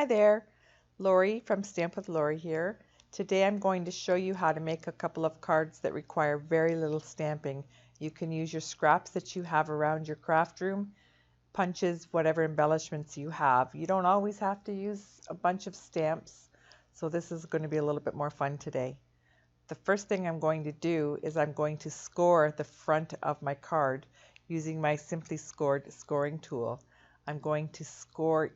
Hi there, Lori from Stamp with Lori here. Today I'm going to show you how to make a couple of cards that require very little stamping. You can use your scraps that you have around your craft room, punches, whatever embellishments you have. You don't always have to use a bunch of stamps, so this is going to be a little bit more fun today. The first thing I'm going to do is I'm going to score the front of my card using my Simply Scored scoring tool. I'm going to score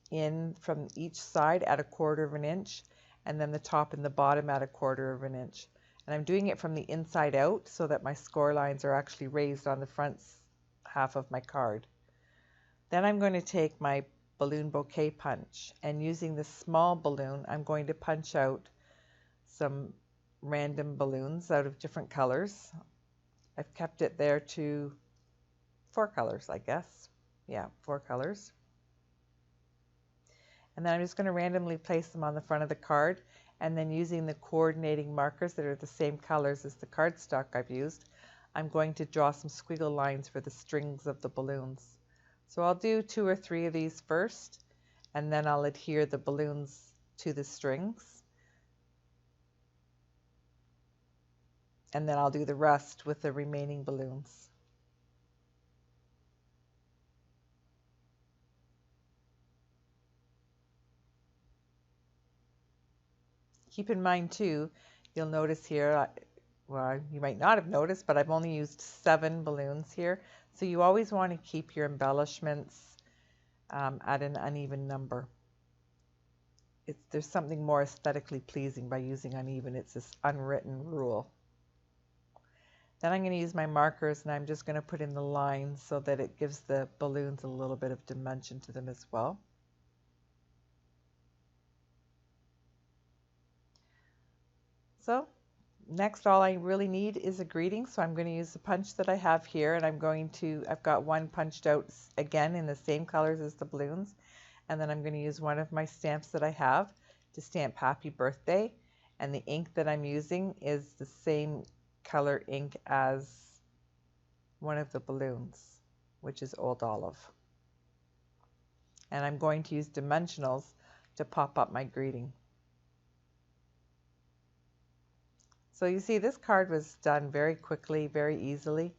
in from each side at 1/4 of an inch, and then the top and the bottom at 1/4 of an inch. And I'm doing it from the inside out so that my score lines are actually raised on the front half of my card. Then I'm going to take my balloon bouquet punch, and using the small balloon I'm going to punch out some random balloons out of different colors. I've kept it there to 4 colors, I guess. Yeah, 4 colors. And then I'm just going to randomly place them on the front of the card, and then using the coordinating markers that are the same colors as the cardstock I've used, I'm going to draw some squiggle lines for the strings of the balloons. So I'll do 2 or 3 of these first, and then I'll adhere the balloons to the strings. And then I'll do the rest with the remaining balloons. Keep in mind too, you'll notice here, well, you might not have noticed, but I've only used 7 balloons here. So you always want to keep your embellishments at an uneven number. There's something more aesthetically pleasing by using uneven. It's this unwritten rule. Then I'm going to use my markers, and I'm just going to put in the lines so that it gives the balloons a little bit of dimension to them as well. So next, all I really need is a greeting, so I'm going to use the punch that I have here, and I've got one punched out again in the same colors as the balloons, and then I'm going to use one of my stamps that I have to stamp Happy Birthday, and the ink that I'm using is the same color ink as one of the balloons, which is Old Olive. And I'm going to use dimensionals to pop up my greeting. So you see, this card was done very quickly, very easily,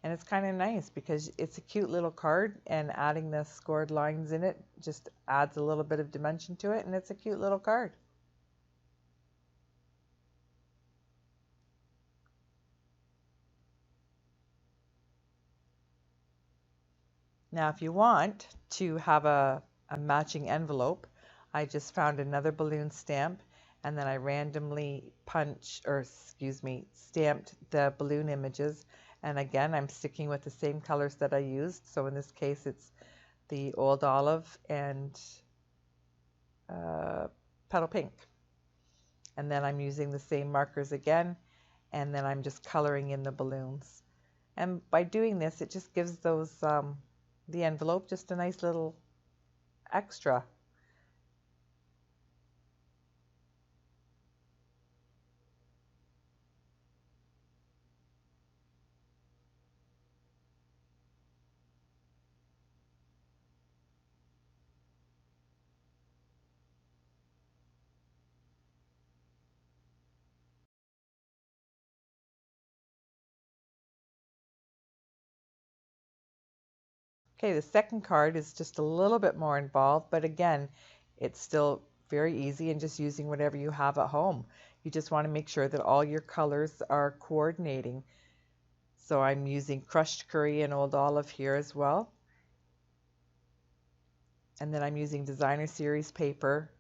and it's kind of nice because it's a cute little card, and adding the scored lines in it just adds a little bit of dimension to it, and it's a cute little card. Now, if you want to have a matching envelope, I just found another balloon stamp, and then I randomly stamped the balloon images. And again, I'm sticking with the same colors that I used. So in this case, it's the Old Olive and Petal Pink. And then I'm using the same markers again, and then I'm just coloring in the balloons. And by doing this, it just gives those the envelope just a nice little extra. Okay, the second card is just a little bit more involved, but again, it's still very easy and just using whatever you have at home. You just want to make sure that all your colors are coordinating. So I'm using crushed curry and Old Olive here as well. And then I'm using designer series paper.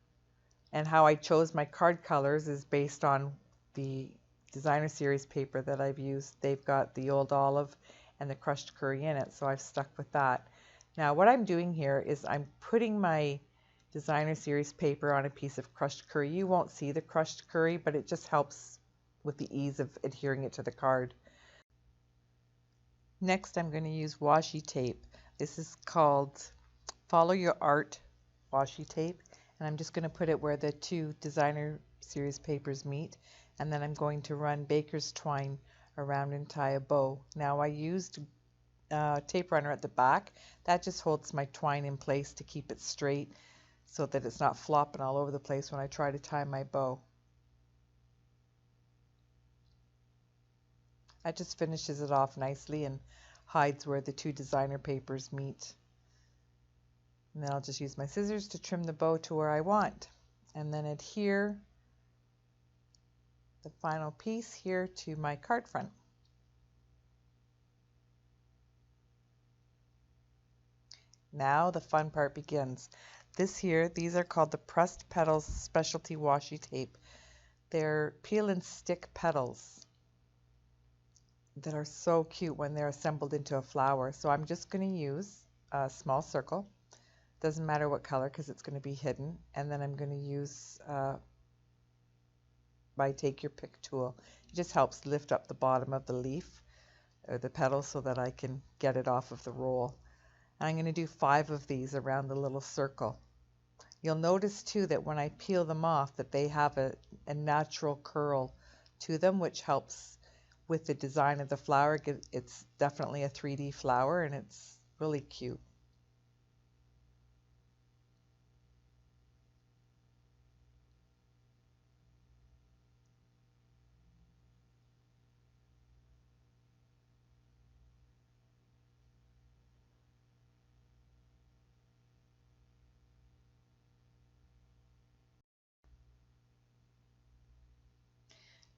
And how I chose my card colors is based on the designer series paper that I've used. They've got the Old Olive and the crushed curry in it, so I've stuck with that. Now what I'm doing here is I'm putting my designer series paper on a piece of crushed curry. You won't see the crushed curry, but it just helps with the ease of adhering it to the card. Next, I'm going to use washi tape. This is called Follow Your Art washi tape, and I'm just going to put it where the 2 designer series papers meet, and then I'm going to run baker's twine around and tie a bow. Now I used tape runner at the back. That just holds my twine in place to keep it straight so that it's not flopping all over the place when I try to tie my bow. That just finishes it off nicely and hides where the two designer papers meet. And then I'll just use my scissors to trim the bow to where I want, and then adhere the final piece here to my card front. Now the fun part begins. These are called the Pressed Petals Specialty Washi Tape. They're peel and stick petals that are so cute when they're assembled into a flower. So I'm just going to use a small circle. Doesn't matter what color because it's going to be hidden. And then I'm going to use my Take Your Pick tool. It just helps lift up the bottom of the leaf or the petal so that I can get it off of the roll. And I'm going to do 5 of these around the little circle. You'll notice too that when I peel them off that they have a natural curl to them, which helps with the design of the flower. It's definitely a 3D flower and it's really cute.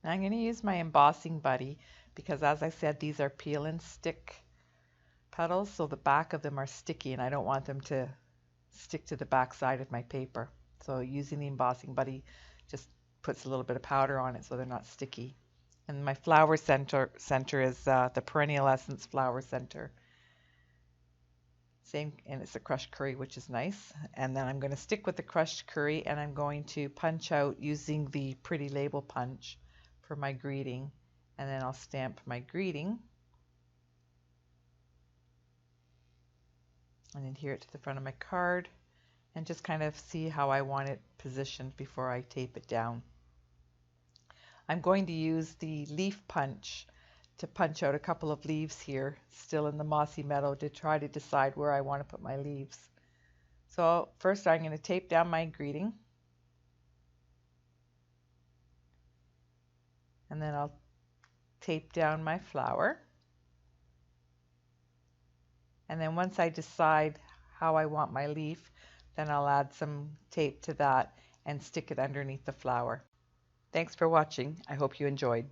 Now I'm going to use my embossing buddy because, as I said, these are peel and stick petals, so the back of them are sticky and I don't want them to stick to the back side of my paper. So using the embossing buddy just puts a little bit of powder on it so they're not sticky. And my flower center is the Perennial Essence Flower Center. Same, and it's a crushed curry, which is nice. And then I'm going to stick with the crushed curry and I'm going to punch out using the Pretty Label punch for my greeting. And then I'll stamp my greeting and adhere it to the front of my card and just kind of see how I want it positioned before I tape it down. I'm going to use the leaf punch to punch out a couple of leaves here, still in the mossy meadow, to try to decide where I want to put my leaves. So first I'm going to tape down my greeting, and then I'll tape down my flower. And then once I decide how I want my leaf, then I'll add some tape to that and stick it underneath the flower. Thanks for watching. I hope you enjoyed.